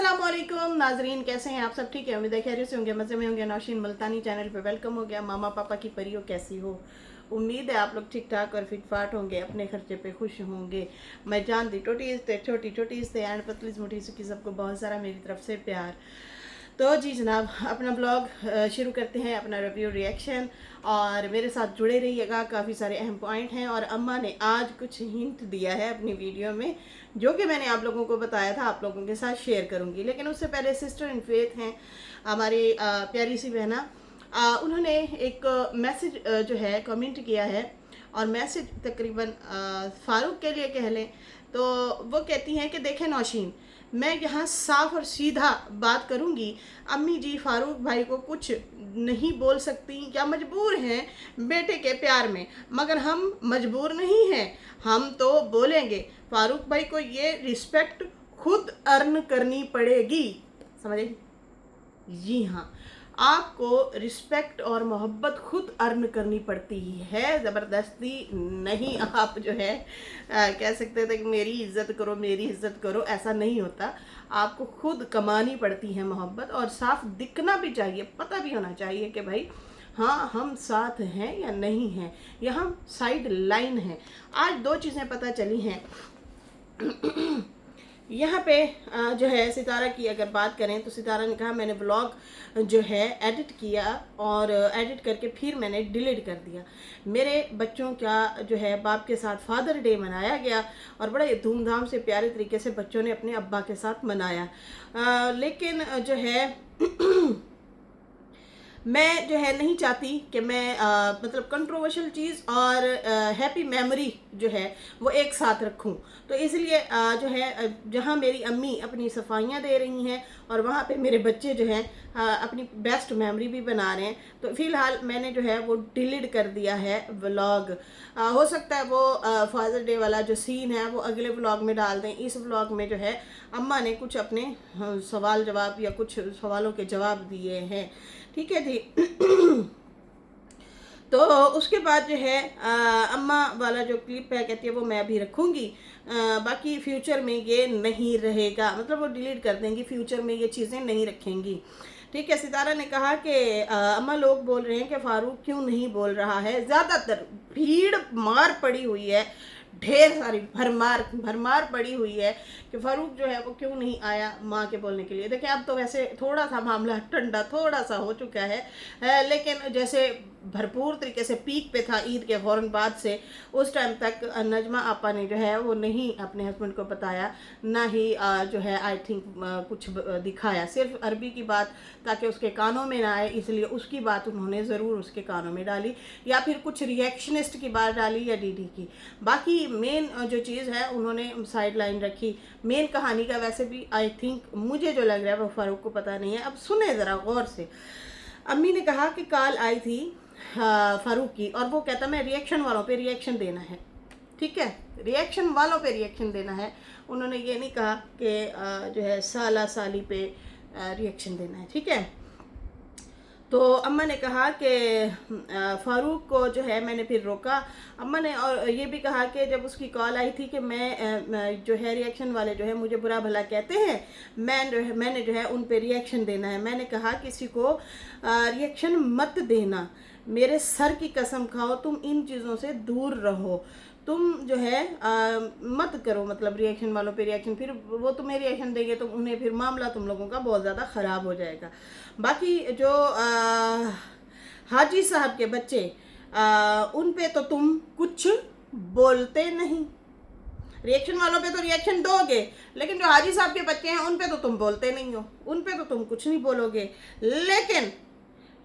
अस्सलामुअलैकुम नाजरीन, कैसे हैं आप सब? ठीक है, उम्मीद है खैरियत से होंगे, मज़े में होंगे। नौशीन मुल्तानी चैनल पे वेलकम हो गया। मामा पापा की परियों कैसी हो? उम्मीद है आप लोग ठीक ठाक और फिट फाट होंगे, अपने खर्चे पे खुश होंगे। मैं जानती टोटीज थे, छोटी छोटीज थे एंड पतलीज मुठीज की सबको बहुत सारा मेरी तरफ से प्यार। तो जी जनाब, अपना ब्लॉग शुरू करते हैं, अपना रिव्यू रिएक्शन। और मेरे साथ जुड़े रहिएगा, काफ़ी सारे अहम पॉइंट हैं। और अम्मा ने आज कुछ हिंट दिया है अपनी वीडियो में, जो कि मैंने आप लोगों को बताया था, आप लोगों के साथ शेयर करूंगी। लेकिन उससे पहले सिस्टर इन फेथ हैं हमारी प्यारी सी बहना, उन्होंने एक मैसेज जो है कमेंट किया है। और मैसेज तकरीबन फारूक के लिए कह लें तो वो कहती हैं कि देखें नौशीन, मैं यहाँ साफ और सीधा बात करूँगी। अम्मी जी फारूक भाई को कुछ नहीं बोल सकती या मजबूर हैं बेटे के प्यार में, मगर हम मजबूर नहीं हैं, हम तो बोलेंगे। फारूक भाई को ये रिस्पेक्ट खुद अर्न करनी पड़ेगी, समझे? जी हाँ, आपको रिस्पेक्ट और मोहब्बत खुद अर्न करनी पड़ती है, ज़बरदस्ती नहीं। आप जो है कह सकते थे कि मेरी इज्जत करो, मेरी इज्जत करो, ऐसा नहीं होता। आपको खुद कमानी पड़ती है मोहब्बत, और साफ दिखना भी चाहिए, पता भी होना चाहिए कि भाई हाँ हम साथ हैं या नहीं हैं, यहाँ साइड लाइन है। आज दो चीज़ें पता चली हैं। यहाँ पे जो है सितारा की अगर बात करें तो सितारा ने कहा मैंने व्लॉग जो है एडिट किया, और एडिट करके फिर मैंने डिलीट कर दिया। मेरे बच्चों का जो है बाप के साथ फादर डे मनाया गया, और बड़े धूमधाम से प्यारे तरीके से बच्चों ने अपने अब्बा के साथ मनाया। लेकिन जो है मैं जो है नहीं चाहती कि मैं मतलब कंट्रोवर्शियल चीज़ और हैप्पी मेमोरी जो है वो एक साथ रखूं। तो इसलिए जो है जहां मेरी अम्मी अपनी सफाइयां दे रही हैं और वहां पे मेरे बच्चे जो हैं अपनी बेस्ट मेमोरी भी बना रहे हैं, तो फिलहाल मैंने जो है वो डिलीट कर दिया है व्लॉग। हो सकता है वो फादर डे वाला जो सीन है वो अगले व्लॉग में डाल दें। इस व्लॉग में जो है अम्मा ने कुछ अपने सवाल जवाब या कुछ सवालों के जवाब दिए हैं, ठीक है जी। तो उसके बाद जो है अम्मा वाला जो क्लिप है कहती है वो मैं भी रखूँगी, बाकी फ्यूचर में ये नहीं रहेगा, मतलब वो डिलीट कर देंगी, फ्यूचर में ये चीज़ें नहीं रखेंगी, ठीक है। सितारा ने कहा कि अम्मा लोग बोल रहे हैं कि फारूक क्यों नहीं बोल रहा है। ज़्यादातर भीड़ मार पड़ी हुई है, ढेर सारी भरमार पड़ी हुई है कि फारूक जो है वो क्यों नहीं आया माँ के बोलने के लिए। देखिए अब तो वैसे थोड़ा सा मामला ठंडा थोड़ा सा हो चुका है, लेकिन जैसे भरपूर तरीके से पीक पे था ईद के फ़ौरन बाद से, उस टाइम तक नजमा आपा ने जो है वो नहीं अपने हस्बैंड को बताया, ना ही जो है आई थिंक कुछ दिखाया, सिर्फ अरबी की बात ताकि उसके कानों में ना आए, इसलिए उसकी बात उन्होंने ज़रूर उसके कानों में डाली, या फिर कुछ रिएक्शनिस्ट की बात डाली या डीडी की। बाकी मेन जो चीज़ है उन्होंने साइड लाइन रखी। मेन कहानी का वैसे भी आई थिंक मुझे जो लग रहा है वो फारूक को पता नहीं है। अब सुने ज़रा गौर से। अम्मी ने कहा कि कॉल आई थी फारूक की, और वो कहता मैं रिएक्शन वालों पे रिएक्शन देना है, ठीक है, रिएक्शन वालों पे रिएक्शन देना है। उन्होंने ये नहीं कहा कि जो है साला साली पे रिएक्शन देना है, ठीक है। तो अम्मा ने कहा कि फ़ारूक को जो है मैंने फिर रोका। अम्मा ने और ये भी कहा कि जब उसकी कॉल आई थी कि मैं जो है रिएक्शन वाले जो है मुझे बुरा भला कहते हैं, मैंने जो है उन पे रिएक्शन देना है। मैंने कहा किसी को रिएक्शन मत देना, मेरे सर की कसम खाओ, तुम इन चीज़ों से दूर रहो, तुम जो है मत करो, मतलब रिएक्शन वालों पे रिएक्शन, फिर वो तुम्हें रिएक्शन देंगे तो उन्हें फिर मामला तुम लोगों का बहुत ज़्यादा ख़राब हो जाएगा। बाकी जो हाजी साहब के बच्चे, उन पे तो तुम कुछ बोलते नहीं, रिएक्शन वालों पे तो रिएक्शन दोगे, लेकिन जो हाजी साहब के बच्चे हैं उन पे तो तुम बोलते नहीं हो, उन पे तो तुम कुछ नहीं बोलोगे।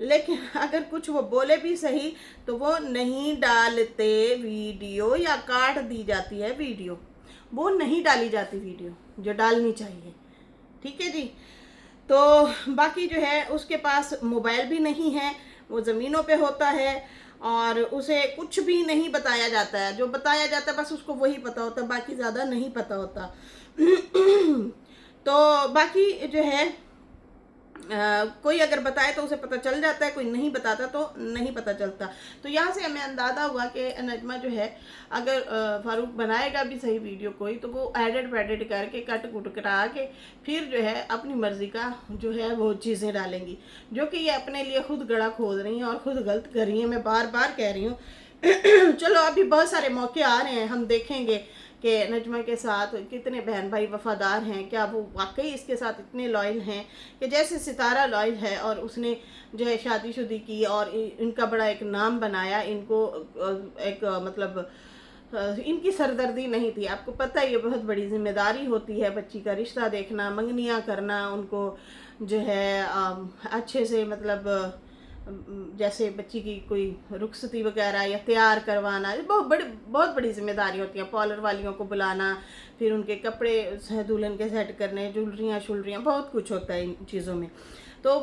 लेकिन अगर कुछ वो बोले भी सही तो वो नहीं डालते वीडियो, या काट दी जाती है वीडियो, वो नहीं डाली जाती वीडियो जो डालनी चाहिए, ठीक है जी। तो बाकी जो है उसके पास मोबाइल भी नहीं है, वो ज़मीनों पे होता है, और उसे कुछ भी नहीं बताया जाता है, जो बताया जाता है बस उसको वही पता होता है, बाकी ज़्यादा नहीं पता होता। तो बाकी जो है कोई अगर बताए तो उसे पता चल जाता है, कोई नहीं बताता तो नहीं पता चलता। तो यहाँ से हमें अंदाज़ा हुआ कि नजमा जो है, अगर फारूक बनाएगा भी सही वीडियो कोई, तो वो एडिट वेडिट करके कट कुट कटा के फिर जो है अपनी मर्ज़ी का जो है वो चीज़ें डालेंगी, जो कि ये अपने लिए खुद गड़ा खोद रही हैं और ख़ुद गलत कर रही हैं। मैं बार बार कह रही हूँ चलो अभी बहुत सारे मौके आ रहे हैं, हम देखेंगे कि नजमा के साथ कितने बहन भाई वफादार हैं, क्या वो वाकई इसके साथ इतने लॉयल हैं कि जैसे सितारा लॉयल है और उसने जो है शादीशुदी की और इनका बड़ा एक नाम बनाया, इनको एक मतलब इनकी सरदर्दी नहीं थी। आपको पता है ये बहुत बड़ी जिम्मेदारी होती है, बच्ची का रिश्ता देखना, मंगनियाँ करना, उनको जो है अच्छे से मतलब जैसे बच्ची की कोई रुखसती वगैरह या तैयार करवाना, बहुत बड़ी जिम्मेदारी होती है। पॉलर वालियों को बुलाना, फिर उनके कपड़े दुल्हन के सेट करने, ज्वेलरियाँ शुलरियाँ, बहुत कुछ होता है इन चीज़ों में। तो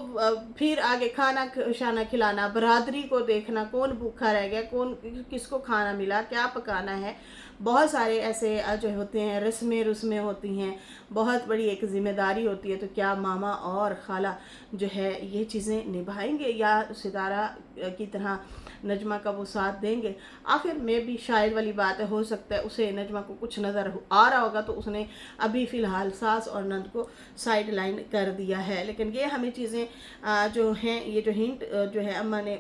फिर आगे खाना शाना खिलाना, बरादरी को देखना, कौन भूखा रह गया, कौन किसको खाना मिला, क्या पकाना है, बहुत सारे ऐसे जो होते हैं रस्में होती हैं, बहुत बड़ी एक ज़िम्मेदारी होती है। तो क्या मामा और खाला जो है ये चीज़ें निभाएंगे या सितारा की तरह नजमा का वो साथ देंगे? आखिर में भी शायद वाली बात है, हो सकता है उसे नजमा को कुछ नज़र आ रहा होगा तो उसने अभी फ़िलहाल सास और नंद को साइड लाइन कर दिया है। लेकिन ये हमें चीज़ें जो हैं, ये जो हिंट जो है अम्मा ने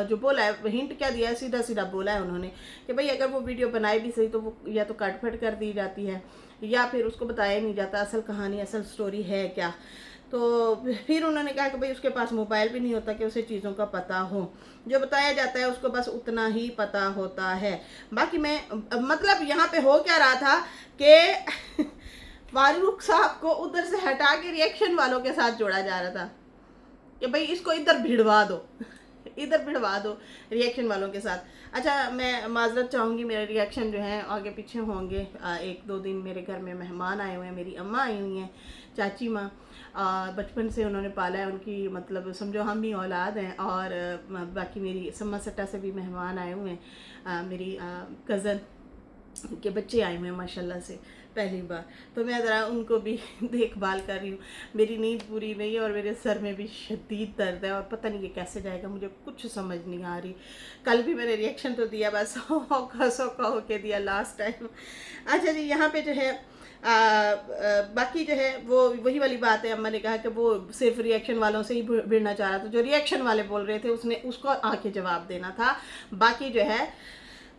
जो बोला है, हिंट क्या दिया है, सीधा सीधा बोला है उन्होंने कि भाई अगर वो वीडियो बनाए भी सही तो वो या तो काट फट कर दी जाती है या फिर उसको बताया नहीं जाता असल कहानी, असल स्टोरी है क्या। तो फिर उन्होंने कहा कि भाई उसके पास मोबाइल भी नहीं होता कि उसे चीज़ों का पता हो, जो बताया जाता है उसको बस उतना ही पता होता है। बाकी मैं मतलब यहाँ पे हो क्या रहा था कि फारूक साहब को उधर से हटा के रिएक्शन वालों के साथ जोड़ा जा रहा था कि भाई इसको इधर भिड़वा दो इधर भिड़वा दो रिएक्शन वालों के साथ। अच्छा, मैं माजरत चाहूँगी, मेरे रिएक्शन जो हैं आगे पीछे होंगे। 1-2 दिन मेरे घर में मेहमान आए हुए हैं, मेरी अम्मा आई हुई हैं, चाची माँ, बचपन से उन्होंने पाला है, उनकी मतलब समझो हम ही औलाद हैं। और बाकी मेरी सम्मा सट्टा से भी मेहमान आए हुए हैं, मेरी कज़न के बच्चे आए हुए हैं माशाल्लाह से पहली बार। तो मैं ज़रा उनको भी देखभाल कर रही हूँ। मेरी नींद पूरी नहीं है और मेरे सर में भी शदीद दर्द है और पता नहीं ये कैसे जाएगा, मुझे कुछ समझ नहीं आ रही। कल भी मैंने रिएक्शन तो दिया, बस सौखा होके दिया लास्ट टाइम। अच्छा जी, यहाँ पे जो है बाकी जो है वो वही वाली बात है, अम्मा ने कहा कि वो सिर्फ रिएक्शन वालों से ही भिड़ना चाह रहा था। जो रिएक्शन वाले बोल रहे थे उसने उसको आके जवाब देना था। बाकी जो है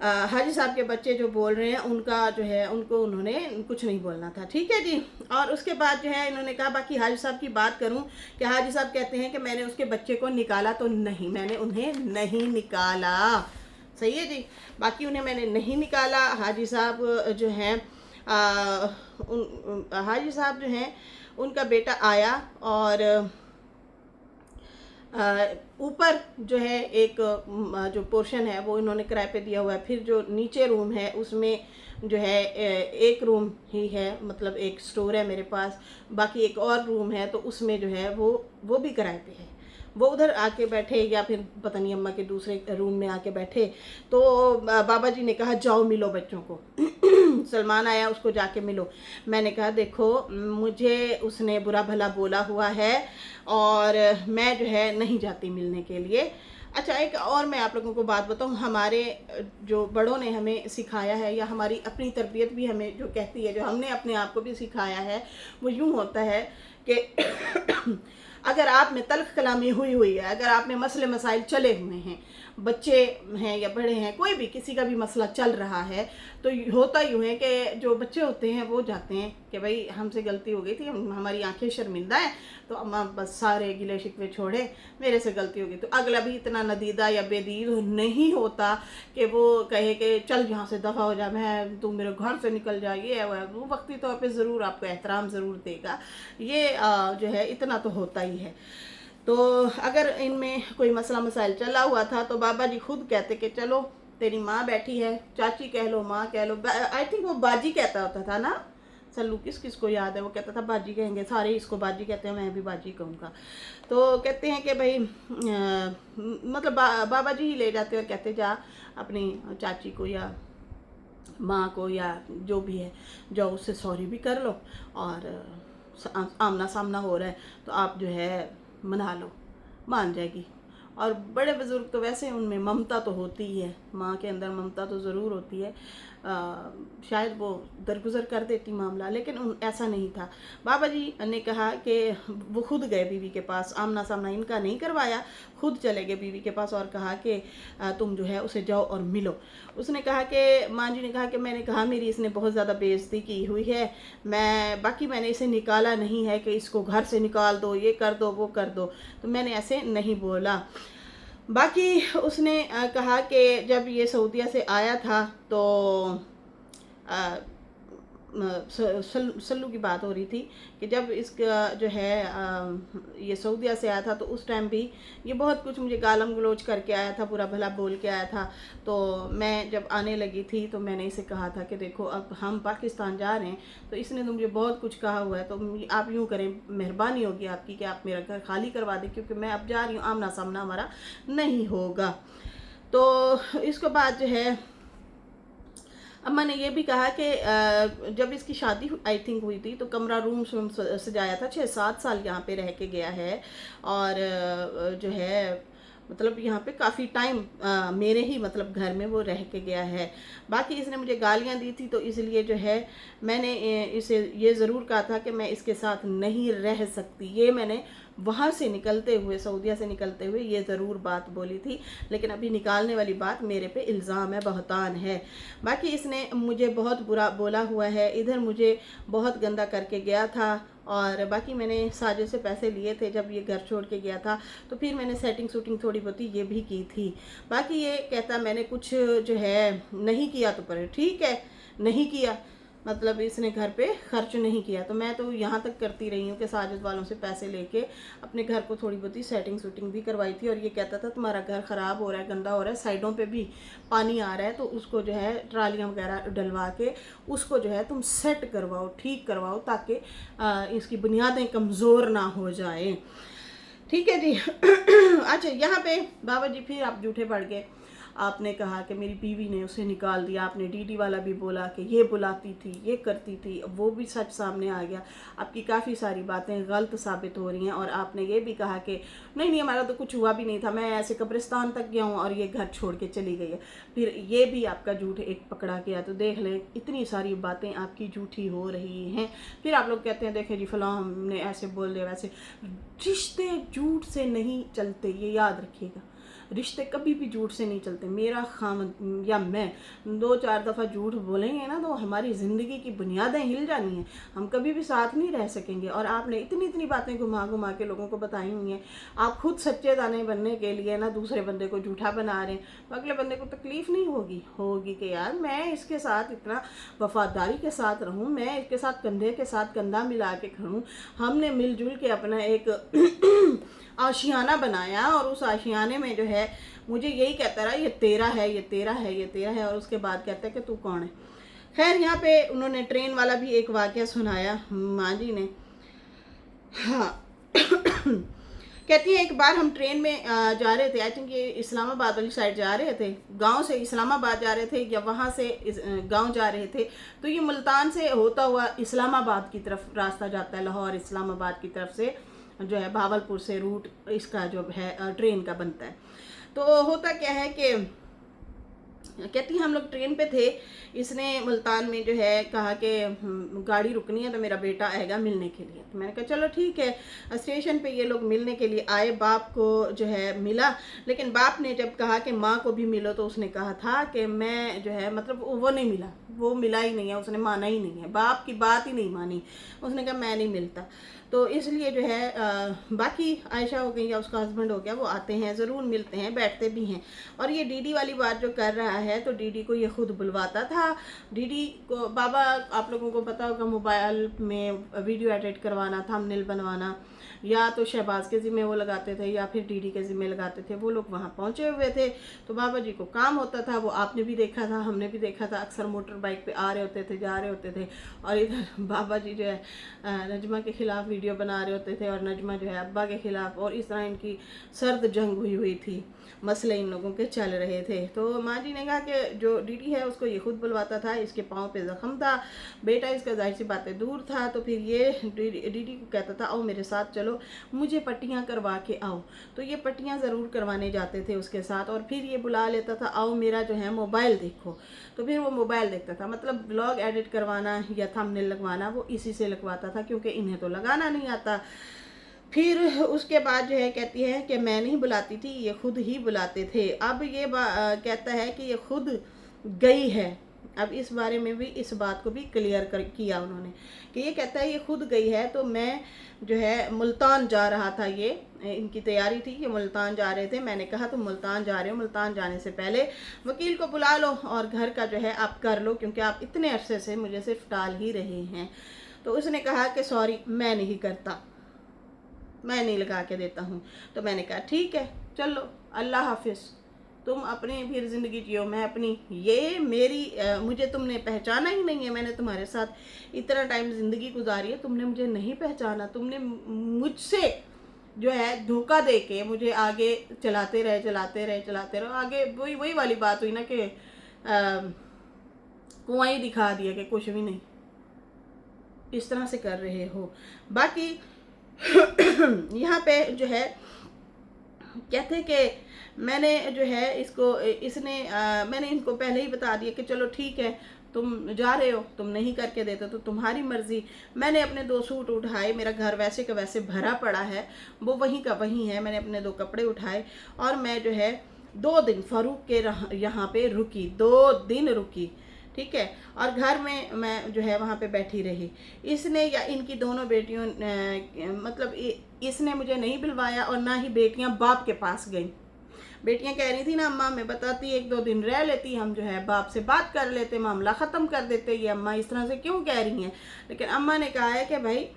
हाजी साहब के बच्चे जो बोल रहे हैं उनका जो है उनको उन्होंने कुछ नहीं बोलना था, ठीक है जी। और उसके बाद जो है इन्होंने कहा, बाकी हाजी साहब की बात करूं कि हाजी साहब कहते हैं कि मैंने उसके बच्चे को निकाला तो नहीं, मैंने उन्हें नहीं निकाला। सही है जी, बाकी उन्हें मैंने नहीं निकाला। हाजी साहब जो हैं हाजी साहब जो हैं उनका बेटा आया और ऊपर जो है एक जो पोर्शन है वो इन्होंने किराए पे दिया हुआ है। फिर जो नीचे रूम है उसमें जो है एक रूम ही है, मतलब एक स्टोर है मेरे पास, बाकी एक और रूम है तो उसमें जो है वो भी किराए पे है। वो उधर आके बैठे या फिर पता नहीं अम्मा के दूसरे रूम में आके बैठे। तो बाबा जी ने कहा जाओ मिलो बच्चों को सलमान आया उसको जाके मिलो। मैंने कहा देखो मुझे उसने बुरा भला बोला हुआ है और मैं जो है नहीं जाती मिलने के लिए। अच्छा, एक और मैं आप लोगों को बात बताऊं, हमारे जो बड़ों ने हमें सिखाया है या हमारी अपनी तरबियत भी हमें जो कहती है, जो हमने अपने आप को भी सिखाया है, वो यूँ होता है कि अगर आप में तल्ख कलामी हुई है, अगर आप में मसले मसाइल चले हुए हैं, बच्चे हैं या बड़े हैं, कोई भी किसी का भी मसला चल रहा है, तो होता यूँ है कि जो बच्चे होते हैं वो जाते हैं कि भाई हमसे गलती हो गई थी, हमारी आंखें शर्मिंदा हैं, तो अम्मा बस सारे गिले शिकवे छोड़े, मेरे से गलती हो गई। तो अगला भी इतना नदीदा या बेदीद नहीं होता कि वो कहे कि चल यहाँ से दफ़ा हो जा, मैं तू मेरे घर से निकल जा, ये है वो वक्ती तौर पे ज़रूर आपको एहतराम ज़रूर देगा। ये जो है इतना तो होता ही है। तो अगर इनमें कोई मसला मसाइल चला हुआ था तो बाबा जी खुद कहते कि चलो तेरी माँ बैठी है, चाची कह लो, माँ कह लो, आई थिंक वो बाजी कहता होता था ना, सल्लू किस को याद है, वो कहता था बाजी कहेंगे, सारे इसको बाजी कहते हैं, मैं भी बाजी कहूँगा। तो कहते हैं कि भाई मतलब बाबा जी ही ले जाते और कहते जा अपनी चाची को या माँ को या जो भी है जाओ उससे सॉरी भी कर लो और आमना सामना हो रहा है तो आप जो है मना लो, मान जाएगी। और बड़े बुज़ुर्ग तो वैसे उनमें ममता तो होती ही है, माँ के अंदर ममता तो ज़रूर होती है। शायद वो दरगुजर कर देती मामला, लेकिन ऐसा नहीं था। बाबा जी ने कहा कि वो खुद गए बीवी के पास, आमना सामना इनका नहीं करवाया, खुद चले गए बीवी के पास और कहा कि तुम जो है उसे जाओ और मिलो। उसने कहा कि माँ जी ने कहा कि मैंने कहा मेरी इसने बहुत ज़्यादा बेइज्जती की हुई है, मैंने इसे निकाला नहीं है कि इसको घर से निकाल दो, ये कर दो, वो कर दो, तो मैंने ऐसे नहीं बोला। बाकी उसने कहा कि जब ये सऊदीया से आया था तो अ, सल्लू की बात हो रही थी कि जब इसका जो है ये सऊदीया से आया था तो उस टाइम भी ये बहुत कुछ मुझे गालम गलोच करके आया था, बुरा भला बोल के आया था। तो मैं जब आने लगी थी तो मैंने इसे कहा था कि देखो अब हम पाकिस्तान जा रहे हैं, तो इसने तो मुझे बहुत कुछ कहा हुआ है, तो आप यूँ करें, मेहरबानी होगी आपकी कि आप मेरा घर खाली करवा दें, क्योंकि मैं अब जा रही हूँ, आमना सामना हमारा नहीं होगा। तो इसके बाद जो है अम्मा ने ये भी कहा कि जब इसकी शादी आई थिंक हुई थी तो कमरा रूम सजाया था, 6-7 साल यहाँ पे रह के गया है। और जो है मतलब यहाँ पे काफ़ी टाइम मेरे ही मतलब घर में वो रह के गया है। बाकी इसने मुझे गालियाँ दी थी, तो इसलिए जो है मैंने इसे ये ज़रूर कहा था कि मैं इसके साथ नहीं रह सकती। ये मैंने वहाँ से निकलते हुए, सऊदीया से निकलते हुए ये ज़रूर बात बोली थी, लेकिन अभी निकालने वाली बात मेरे पे इल्ज़ाम है, बहतान है। बाकी इसने मुझे बहुत बुरा बोला हुआ है, इधर मुझे बहुत गंदा करके गया था। और बाकी मैंने साजिद से पैसे लिए थे जब ये घर छोड़ के गया था, तो फिर मैंने सेटिंग शूटिंग थोड़ी बहुत ये भी की थी। बाकी ये कहता मैंने कुछ जो है नहीं किया, तो पर ठीक है, नहीं किया, मतलब इसने घर पे खर्च नहीं किया। तो मैं तो यहाँ तक करती रही हूँ कि साजिद वालों से पैसे लेके अपने घर को थोड़ी बहुत सेटिंग शूटिंग भी करवाई थी। और ये कहता था तुम्हारा घर ख़राब हो रहा है, गंदा हो रहा है, साइडों पे भी पानी आ रहा है, तो उसको जो है ट्रालियाँ वगैरह डलवा के उसको जो है तुम सेट करवाओ, ठीक करवाओ, ताकि इसकी बुनियादें कमज़ोर ना हो जाए। ठीक है जी। अच्छा, यहाँ पे बाबा जी फिर आप झूठे पड़ गए। आपने कहा कि मेरी बीवी ने उसे निकाल दिया, आपने डीडी वाला भी बोला कि ये बुलाती थी, ये करती थी, वो भी सच सामने आ गया। आपकी काफ़ी सारी बातें गलत साबित हो रही हैं। और आपने ये भी कहा कि नहीं नहीं हमारा तो कुछ हुआ भी नहीं था, मैं ऐसे कब्रिस्तान तक गया हूँ और ये घर छोड़ के चली गई है। फिर ये भी आपका झूठ एक पकड़ा गया। तो देख लें, इतनी सारी बातें आपकी झूठी हो रही हैं। फिर आप लोग कहते हैं देखें जी फलां हमने ऐसे बोल दिया वैसे। रिश्ते झूठ से नहीं चलते, ये याद रखिएगा। रिश्ते कभी भी झूठ से नहीं चलते। मेरा खामद या मैं 2-4 दफ़ा झूठ बोलेंगे ना तो हमारी ज़िंदगी की बुनियादें हिल जानी हैं, हम कभी भी साथ नहीं रह सकेंगे। और आपने इतनी इतनी बातें घुमा घुमा के लोगों को बताई हुई हैं। आप खुद सच्चे दाने बनने के लिए ना दूसरे बंदे को झूठा बना रहे हैं, तो अगले बंदे को तकलीफ़ नहीं होगी कि यार मैं इसके साथ इतना वफादारी के साथ रहूँ, मैं इसके साथ कंधे के साथ कंधा मिला के खड़ूँ। हमने मिलजुल के अपना एक आशियाना बनाया और उस आशियाने में जो है मुझे यही कहता रहा ये तेरा है, ये तेरा है, ये तेरा है। और उसके बाद कहता है कि तू कौन है। खैर, यहाँ पे उन्होंने ट्रेन वाला भी एक वाक़या सुनाया माँ जी ने। हाँ। कहती है एक बार हम ट्रेन में जा रहे थे, आई थिंक ये इस्लामाबाद वाली साइड जा रहे थे, गांव से इस्लामाबाद जा रहे थे या वहाँ से गांव जा रहे थे। तो ये मुल्तान से होता हुआ इस्लामाबाद की तरफ रास्ता जाता है, लाहौर इस्लामाबाद की तरफ से जो है भावलपुर से रूट इसका जो है ट्रेन का बनता है। तो होता क्या है कि कहती हम लोग ट्रेन पे थे, इसने मुल्तान में जो है कहा कि गाड़ी रुकनी है तो मेरा बेटा आएगा मिलने के लिए। तो मैंने कहा चलो ठीक है। स्टेशन पे ये लोग मिलने के लिए आए, बाप को जो है मिला, लेकिन बाप ने जब कहा कि माँ को भी मिलो तो उसने कहा था कि मैं जो है मतलब वो नहीं मिला, वो मिला ही नहीं है, उसने माना ही नहीं है, बाप की बात ही नहीं मानी। उसने कहा मैं नहीं मिलता। तो इसलिए जो है बाकी आयशा हो गई या उसका हस्बैंड हो गया, वो आते हैं, ज़रूर मिलते हैं, बैठते भी हैं। और ये डीडी वाली बात जो कर रहा है तो डीडी को ये खुद बुलवाता था। डीडी को बाबा आप लोगों को पता होगा मोबाइल में वीडियो एडिट करवाना, थंबनेल बनवाना, या तो शहबाज के ज़िम्मे वो लगाते थे या फिर डीडी के ज़िम्मे लगाते थे। वो लोग वहाँ पहुँचे हुए थे तो बाबा जी को काम होता था। वो आपने भी देखा था, हमने भी देखा था, अक्सर मोटर बाइक पे आ रहे होते थे, जा रहे होते थे, और इधर बाबा जी जो है नजमा के ख़िलाफ़ वीडियो बना रहे होते थे, और नजमा जो है अब्बा के ख़िलाफ़, और इस तरह इनकी सर्द जंग हुई थी, मसले इन लोगों के चल रहे थे। तो माँ जी ने कहा कि जो डीडी है उसको ये खुद बुलवाता था, इसके पाँव पे ज़ख्म था, बेटा इसका जाहिर सी बातें दूर था, तो फिर ये डीडी को कहता था आओ मेरे साथ चलो, मुझे पट्टियाँ करवा के आओ। तो ये पट्टियाँ ज़रूर करवाने जाते थे उसके साथ, और फिर ये बुला लेता था आओ मेरा जो है मोबाइल देखो, तो फिर वो मोबाइल देखता था। मतलब ब्लॉग एडिट करवाना या थंबनेल लगवाना वो इसी से लगवाता था, क्योंकि इन्हें तो लगाना नहीं आता। फिर उसके बाद जो है कहती है कि मैं नहीं बुलाती थी, ये खुद ही बुलाते थे। अब ये कहता है कि ये खुद गई है। अब इस बारे में भी, इस बात को भी क्लियर कर किया उन्होंने कि ये कहता है ये खुद गई है, तो मैं जो है मुल्तान जा रहा था, ये इनकी तैयारी थी कि मुल्तान जा रहे थे। मैंने कहा तुम मुल्तान जा रहे हो, मुल्तान जाने से पहले वकील को बुला लो और घर का जो है आप कर लो, क्योंकि आप इतने अरसे से मुझे सिर्फ टाल ही रहे हैं। तो उसने कहा कि सॉरी मैं नहीं करता, मैं नहीं लगा के देता हूँ। तो मैंने कहा ठीक है चलो अल्लाह हाफिज़, तुम अपनी फिर ज़िंदगी जियो, मैं अपनी। ये मेरी मुझे तुमने पहचाना ही नहीं है, मैंने तुम्हारे साथ इतना टाइम ज़िंदगी गुजारी है, तुमने मुझे नहीं पहचाना, तुमने मुझसे जो है धोखा दे के मुझे आगे चलाते रहे। आगे वही वही वाली बात हुई ना कि कुआं ही दिखा दिया कि कुछ भी नहीं, इस तरह से कर रहे हो। बाकी यहाँ पे जो है कहते कि मैंने जो है मैंने इनको पहले ही बता दिया कि चलो ठीक है तुम जा रहे हो, तुम नहीं करके देते तो तुम्हारी मर्जी। मैंने अपने 2 सूट उठाए, मेरा घर वैसे का वैसे भरा पड़ा है, वो वहीं का वहीं है। मैंने अपने 2 कपड़े उठाए और मैं जो है 2 दिन फारूक के यहाँ पे रुकी, 2 दिन रुकी, ठीक है। और घर में मैं जो है वहाँ पे बैठी रही। इसने या इनकी दोनों बेटियों मतलब इसने मुझे नहीं बुलवाया, और ना ही बेटियाँ बाप के पास गईं। बेटियां कह रही थी ना अम्मा मैं बताती 1-2 दिन रह लेती, हम जो है बाप से बात कर लेते, मामला ख़त्म कर देते, ये अम्मा इस तरह से क्यों कह रही हैं। लेकिन अम्मा ने कहा है कि भाई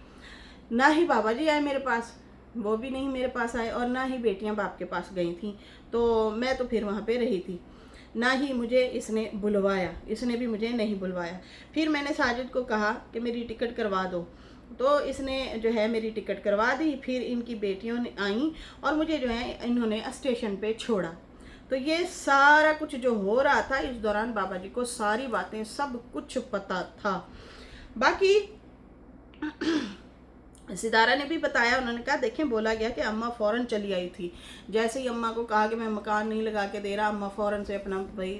ना ही बाबा जी आए मेरे पास, वो भी नहीं मेरे पास आए, और ना ही बेटियां बाप के पास गई थी, तो मैं तो फिर वहाँ पे रही थी। ना ही मुझे इसने बुलवाया, इसने भी मुझे नहीं बुलवाया। फिर मैंने साजिद को कहा कि मेरी टिकट करवा दो, तो इसने जो है मेरी टिकट करवा दी। फिर इनकी बेटियों ने आई और मुझे जो है इन्होंने स्टेशन पे छोड़ा। तो ये सारा कुछ जो हो रहा था इस दौरान बाबा जी को सारी बातें सब कुछ पता था। बाकी सितारा ने भी बताया, उन्होंने कहा देखें बोला गया कि अम्मा फ़ौरन चली आई थी। जैसे ही अम्मा को कहा कि मैं मकान नहीं लगा के दे रहा, अम्मा फ़ौरन से अपना भाई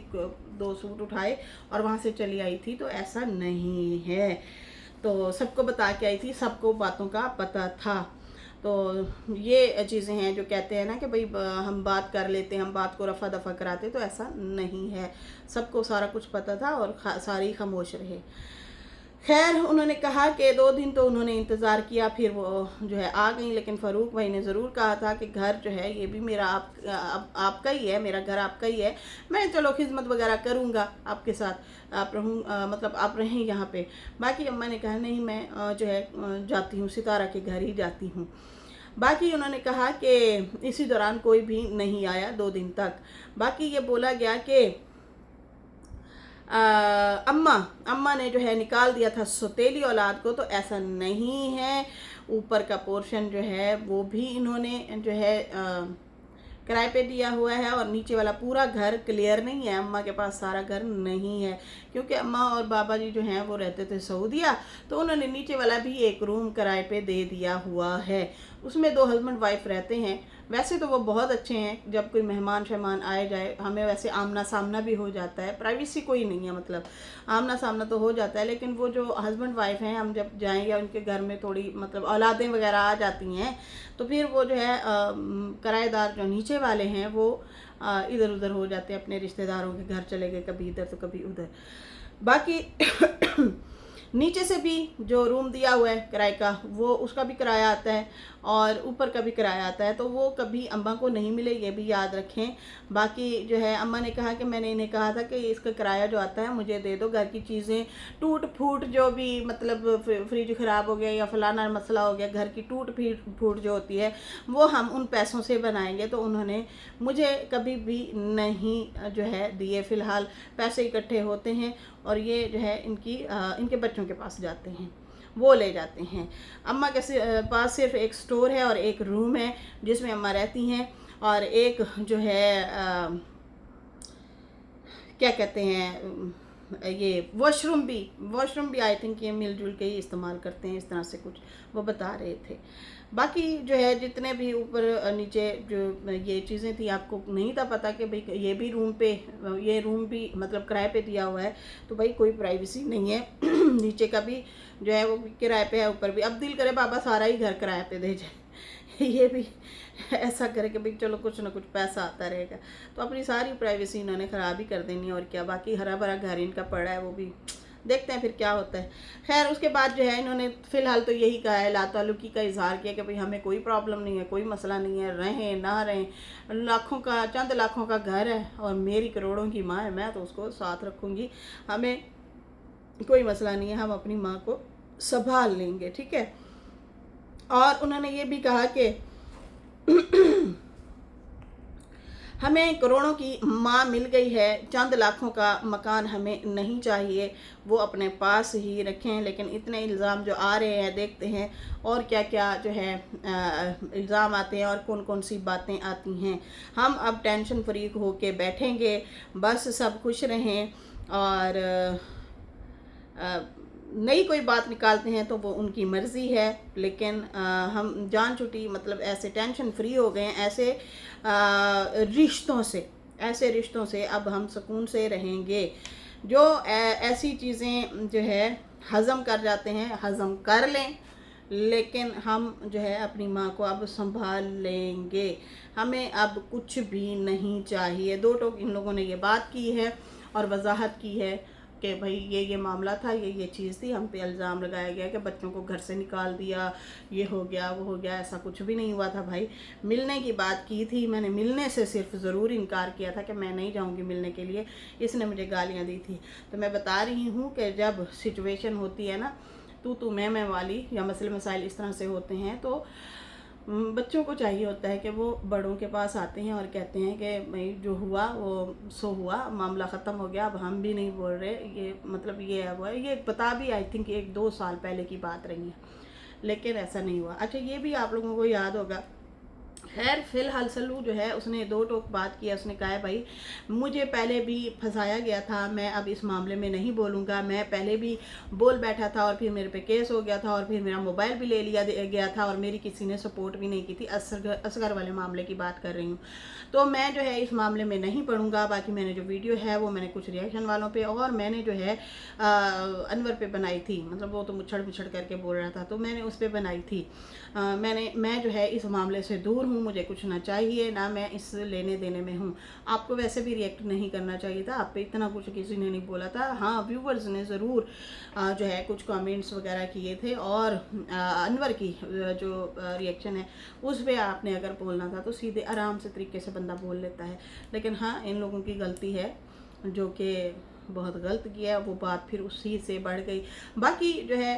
2 सूट उठाए और वहाँ से चली आई थी, तो ऐसा नहीं है। तो सबको बता के आई थी, सबको बातों का पता था। तो ये चीज़ें हैं जो कहते हैं ना कि भाई हम बात कर लेते, हम बात को रफ़ा दफ़ा कराते, तो ऐसा नहीं है। सबको सारा कुछ पता था और सारे ही खामोश रहे। खैर उन्होंने कहा कि 2 दिन तो उन्होंने इंतज़ार किया, फिर वो जो है आ गई। लेकिन फ़ारूक भाई ने ज़रूर कहा था कि घर जो है ये भी मेरा आपका ही है, मेरा घर आपका ही है, मैं चलो खिदमत वगैरह करूँगा आपके साथ, आप मतलब आप रहें यहाँ पे। बाकी अम्मा ने कहा नहीं मैं जो है जाती हूँ, सितारा के घर ही जाती हूँ। बाकी उन्होंने कहा कि इसी दौरान कोई भी नहीं आया 2 दिन तक। बाकी ये बोला गया कि अम्मा ने जो है निकाल दिया था सौतेली औलाद को, तो ऐसा नहीं है। ऊपर का पोर्शन जो है वो भी इन्होंने जो है किराए पे दिया हुआ है, और नीचे वाला पूरा घर क्लियर नहीं है, अम्मा के पास सारा घर नहीं है, क्योंकि अम्मा और बाबा जी जो हैं वो रहते थे सऊदीया, तो उन्होंने नीचे वाला भी एक रूम किराए पे दे दिया हुआ है। उसमें 2 हस्बैंड वाइफ रहते हैं। वैसे तो वो बहुत अच्छे हैं, जब कोई मेहमान शहमान आए जाए हमें वैसे आमना सामना भी हो जाता है, प्राइवेसी कोई नहीं है, मतलब आमना सामना तो हो जाता है। लेकिन वो जो हस्बैंड वाइफ हैं, हम जब जाएँ या उनके घर में थोड़ी मतलब औलादें वगैरह आ जाती हैं, तो फिर वो जो है किराएदार जो नीचे वाले हैं वो इधर उधर हो जाते हैं, अपने रिश्तेदारों के घर चले गए, कभी इधर तो कभी उधर। बाकी नीचे से भी जो रूम दिया हुआ है किराए का, वो उसका भी किराया आता है और ऊपर का भी किराया आता है, तो वो कभी अम्मा को नहीं मिले, ये भी याद रखें। बाकी जो है अम्मा ने कहा कि मैंने इन्हें कहा था कि इसका किराया जो आता है मुझे दे दो, घर की चीज़ें टूट फूट जो भी मतलब फ्रिज ख़राब हो गया या फलाना मसला हो गया, घर की टूट फूट जो होती है वो हम उन पैसों से बनाएंगे। तो उन्होंने मुझे कभी भी नहीं जो है दिए। फ़िलहाल पैसे इकट्ठे होते हैं और ये जो है इनके बच्चों के पास जाते हैं, वो ले जाते हैं। अम्मा के पास सिर्फ एक स्टोर है और एक रूम है जिसमें अम्मा रहती हैं, और एक जो है क्या कहते हैं ये वॉशरूम भी आई थिंक ये मिलजुल के ही इस्तेमाल करते हैं, इस तरह से कुछ वो बता रहे थे। बाकी जो है जितने भी ऊपर नीचे जो ये चीज़ें थी, आपको नहीं था पता कि भाई ये रूम भी मतलब किराए पे दिया हुआ है, तो भाई कोई प्राइवेसी नहीं है। नीचे का भी जो है वो किराए पे है, ऊपर भी। अब दिल करे बाबा सारा ही घर किराए पे दे जाए। ये भी ऐसा करे कि भाई चलो कुछ ना कुछ पैसा आता रहेगा, तो अपनी सारी प्राइवेसी इन्होंने ख़राब ही कर देनी है और क्या। बाकी हरा भरा घर इनका पड़ा है, वो भी देखते हैं फिर क्या होता है। खैर उसके बाद जो है इन्होंने फ़िलहाल तो यही कहा है, लातालुकी का इजहार किया कि भाई हमें कोई प्रॉब्लम नहीं है, कोई मसला नहीं है, रहें ना रहें, चंद लाखों का घर है और मेरी करोड़ों की माँ है, मैं तो उसको साथ रखूँगी, हमें कोई मसला नहीं है, हम अपनी माँ को संभाल लेंगे, ठीक है। और उन्होंने ये भी कहा कि हमें करोड़ों की माँ मिल गई है, चंद लाखों का मकान हमें नहीं चाहिए, वो अपने पास ही रखें। लेकिन इतने इल्ज़ाम जो आ रहे हैं, देखते हैं और क्या क्या जो है इल्ज़ाम आते हैं और कौन कौन सी बातें आती हैं। हम अब टेंशन फ्री होके बैठेंगे, बस सब खुश रहें, और नई कोई बात निकालते हैं तो वो उनकी मर्ज़ी है। लेकिन हम जान छुट्टी मतलब ऐसे टेंशन फ्री हो गए हैं, ऐसे रिश्तों से अब हम सुकून से रहेंगे। जो ऐसी चीज़ें जो है हज़म कर जाते हैं, हज़म कर लें, लेकिन हम जो है अपनी माँ को अब संभाल लेंगे, हमें अब कुछ भी नहीं चाहिए। दो टोक इन लोगों ने ये बात की है और वजाहत की है कि भाई ये मामला था, ये चीज़ थी, हम पे इल्ज़ाम लगाया गया कि बच्चों को घर से निकाल दिया, ये हो गया वो हो गया। ऐसा कुछ भी नहीं हुआ था भाई। मिलने की बात की थी, मैंने मिलने से सिर्फ ज़रूर इनकार किया था कि मैं नहीं जाऊंगी मिलने के लिए, इसने मुझे गालियां दी थी। तो मैं बता रही हूँ कि जब सिचुएशन होती है ना तू मैं वाली, या मसले मसाइल इस तरह से होते हैं, तो बच्चों को चाहिए होता है कि वो बड़ों के पास आते हैं और कहते हैं कि भाई जो हुआ वो सो हुआ, मामला ख़त्म हो गया, अब हम भी नहीं बोल रहे, ये मतलब ये है वो है। ये बता भी आई थिंक 1-2 साल पहले की बात रही है, लेकिन ऐसा नहीं हुआ। अच्छा ये भी आप लोगों को याद होगा। खैर फ़िलहाल सल्लू जो है उसने दो टोक बात किया। उसने कहा है भाई मुझे पहले भी फंसाया गया था, मैं अब इस मामले में नहीं बोलूँगा, मैं पहले भी बोल बैठा था और फिर मेरे पे केस हो गया था और फिर मेरा मोबाइल भी ले लिया गया था और मेरी किसी ने सपोर्ट भी नहीं की थी। असगर वाले मामले की बात कर रही हूँ, तो मैं जो है इस मामले में नहीं पढ़ूँगा। बाकी मैंने जो वीडियो है वो मैंने कुछ रिएक्शन वालों पे और मैंने जो है अनवर पे बनाई थी, मतलब वो तो मुछड़ करके बोल रहा था, तो मैंने उस पर बनाई थी। मैं जो है इस मामले से दूर हूँ, मुझे कुछ ना चाहिए, ना मैं इस लेने देने में हूँ। आपको वैसे भी रिएक्ट नहीं करना चाहिए था, आप पे इतना कुछ किसी ने नहीं बोला था। हाँ व्यूवर्स ने ज़रूर जो है कुछ कमेंट्स वगैरह किए थे, और अनवर की जो रिएक्शन है उस पर आपने अगर बोलना था तो सीधे आराम से तरीके से बंदा बोल लेता है। लेकिन हाँ इन लोगों की गलती है, जो कि बहुत गलत किया, वो बात फिर उसी से बढ़ गई। बाकी जो है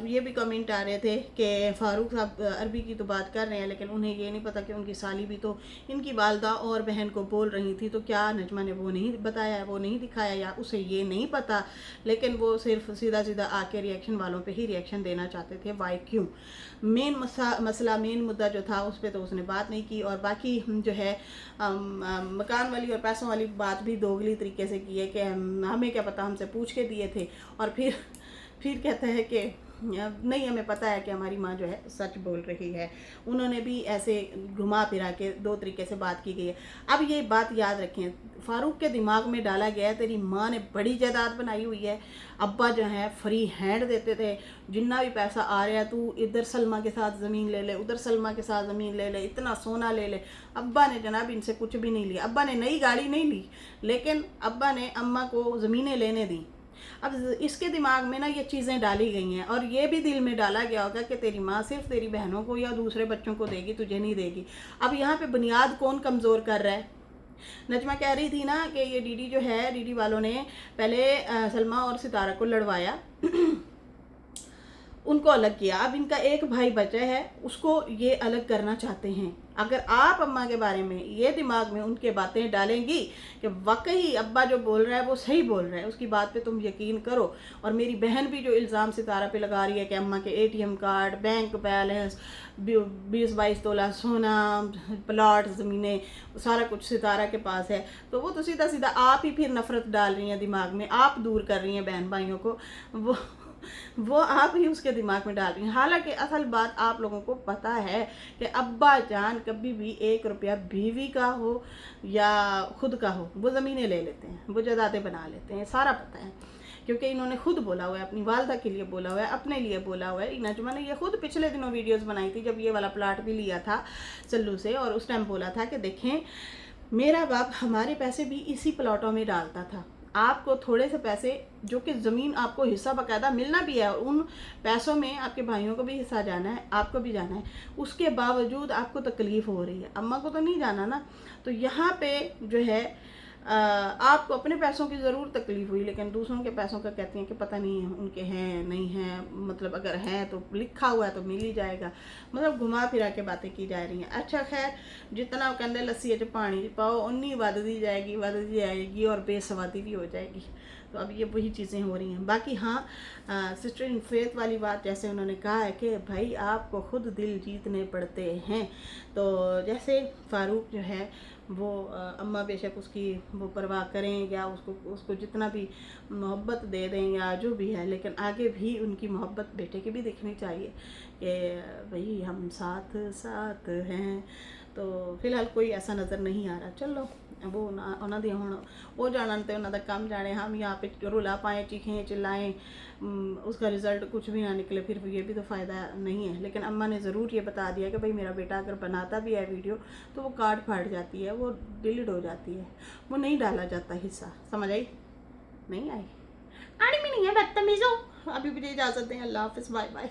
ये भी कमेंट आ रहे थे कि फ़ारूक साहब अरबी की तो बात कर रहे हैं, लेकिन उन्हें ये नहीं पता कि उनकी साली भी तो इनकी वालदा और बहन को बोल रही थी, तो क्या नजमा ने वो नहीं बताया, वो नहीं दिखाया, या उसे ये नहीं पता, लेकिन वो सिर्फ सीधा सीधा आके रिएक्शन वालों पे ही रिएक्शन देना चाहते थे। वाई क्यों? मेन मेन मुद्दा जो था उस पर तो उसने बात नहीं की। और बाकी जो है मकान वाली और पैसों वाली बात भी दोगली तरीके से की है कि हमें क्या पता, हमसे पूछ के दिए थे, और फिर कहता है कि नहीं हमें पता है कि हमारी माँ जो है सच बोल रही है। उन्होंने भी ऐसे घुमा फिरा के दो तरीके से बात की गई है। अब ये बात याद रखें, फ़ारूक के दिमाग में डाला गया है तेरी माँ ने बड़ी जायदाद बनाई हुई है, अब्बा जो है फ्री हैंड देते थे, जितना भी पैसा आ रहा है तू इधर सलमा के साथ ज़मीन ले ले, उधर सलमा के साथ ज़मीन ले ले, इतना सोना ले ले। अब्बा ने जनाब इनसे कुछ भी नहीं लिया, अब्बा ने नई गाड़ी नहीं ली, लेकिन अब्बा ने अम्मा को ज़मीनें लेने दी। अब इसके दिमाग में ना ये चीज़ें डाली गई हैं, और ये भी दिल में डाला गया होगा कि तेरी माँ सिर्फ तेरी बहनों को या दूसरे बच्चों को देगी, तुझे नहीं देगी। अब यहाँ पे बुनियाद कौन कमज़ोर कर रहा है? नजमा कह रही थी ना कि ये डीडी जो है, डीडी वालों ने पहले सलमा और सितारा को लड़वाया उनको अलग किया। अब इनका एक भाई बचा है, उसको ये अलग करना चाहते हैं। अगर आप अम्मा के बारे में ये दिमाग में उनके बातें डालेंगी कि वाकई अब्बा जो बोल रहा है वो सही बोल रहा है, उसकी बात पे तुम यकीन करो। और मेरी बहन भी जो इल्ज़ाम सितारा पे लगा रही है कि अम्मा के एटीएम कार्ड, बैंक बैलेंस, 20-22 तोला सोना, प्लॉट, ज़मीनें, सारा कुछ सितारा के पास है, तो वो तो सीधा सीधा आप ही फिर नफ़रत डाल रही हैं दिमाग में, आप दूर कर रही हैं बहन भाइयों को, वो आप ही उसके दिमाग में डाल रही हैं। हालांकि असल बात आप लोगों को पता है कि अब्बा जान कभी भी 1 रुपया बीवी का हो या खुद का हो वो ज़मीनें ले लेते हैं, वो जायदादें बना लेते हैं, सारा पता है। क्योंकि इन्होंने खुद बोला हुआ है, अपनी वालदा के लिए बोला हुआ है, अपने लिए बोला हुआ है। नजमा ने ये खुद पिछले दिनों वीडियोस बनाई थी जब ये वाला प्लाट भी लिया था सल्लू से, और उस टाइम बोला था कि देखें मेरा बाप हमारे पैसे भी इसी प्लॉटों में डालता था, आपको थोड़े से पैसे जो कि ज़मीन आपको हिस्सा बाकायदा मिलना भी है, उन पैसों में आपके भाइयों को भी हिस्सा जाना है, आपको भी जाना है, उसके बावजूद आपको तकलीफ़ हो रही है। अम्मा को तो नहीं जाना ना। तो यहाँ पे जो है आपको अपने पैसों की ज़रूर तकलीफ़ हुई, लेकिन दूसरों के पैसों का कहती हैं कि पता नहीं है उनके हैं नहीं हैं, मतलब अगर है तो लिखा हुआ है तो मिल ही जाएगा, मतलब घुमा फिरा के बातें की जा रही हैं। अच्छा खैर, जितना वो कहते लस्सी च पानी पाओ उन्नी वधदी जाएगी और बेसवादी भी हो जाएगी। तो अब ये वही चीज़ें हो रही हैं। बाकी हाँ, सिस्टर इन फेथ वाली बात, जैसे उन्होंने कहा है कि भाई आपको खुद दिल जीतने पड़ते हैं। तो जैसे फ़ारूक जो है वो अम्मा बेशक उसकी वो परवाह करें या उसको जितना भी मोहब्बत दे दें या जो भी है, लेकिन आगे भी उनकी मोहब्बत बेटे की भी दिखनी चाहिए कि भाई हम साथ साथ हैं। तो फिलहाल कोई ऐसा नज़र नहीं आ रहा। चलो वो उन्होंने हुण वो जानन ते उन्होंने काम जाने, हम यहाँ पे रुला पाएँ, चीखें चिल्लाएँ, उसका रिज़ल्ट कुछ भी ना निकले, फिर ये भी तो फ़ायदा नहीं है। लेकिन अम्मा ने ज़रूर ये बता दिया कि भाई मेरा बेटा अगर बनाता भी है वीडियो तो वो काट फाट जाती है, वो डिलीट हो जाती है, वो नहीं डाला जाता हिस्सा। समझ आई? नहीं आई? आनी भी नहीं है बदतमीज़ो। अभी मुझे इजाज़त दें। अल्लाह हाफ़िज़, बाय बाय।